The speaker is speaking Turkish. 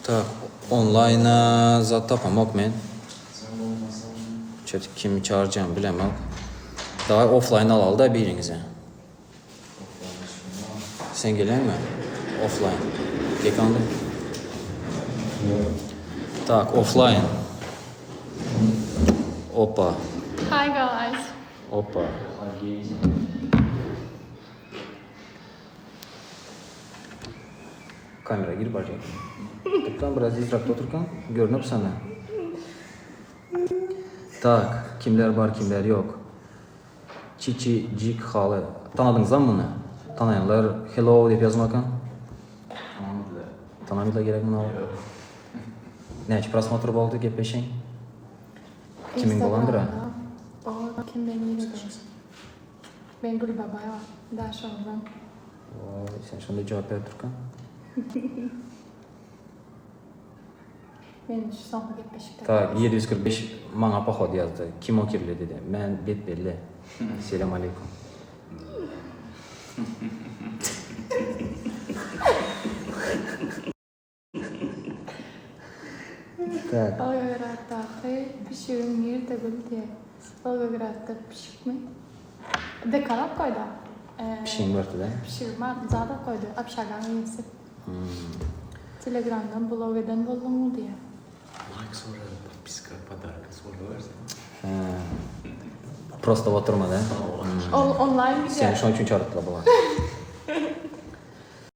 Tak, online zat tapamak men. Çet kimi çağıracağım bilemek. Daha offline al da birinize. Sen gelen mi? Offline. Yekandı. Tak, offline. Opa. Hi guys. Opa. Kamera gir bacak. Tuttan biraz izrakta oturkan görünüp sana. Tak, kimler var kimler yok. Çiçi, cik, halı. Tanıdınız lan bunu? Tanıyanlar hello deyip yazmakan. Tanımadılar. Tanımayla gerek mi? Ne, просмотр oldu gepeşen? Kimin dolandır ha? O kim beni yine ben Gül Baba'ya daha şovdan. Vay, sen şunda cevap ver Turkan. Ben şu son hak peşikte. Tak, 745 bana pahod yazdı. Kim o kirli dedi. Ben bet belli. Selam aleyküm. Tak. Volgograd'da pişirim nerede bildi. Volgograd'da pişirme. De kanap koydu. Pişin vardı da. Pişirme zaten koydu. Apşagan yesi. Telegram'dan, blog'dan buldum mu diye. Like sonra подписка, подарок sonra versin. Просто oturma da. Online bir Seni yer. şunun için çağırdılar bana.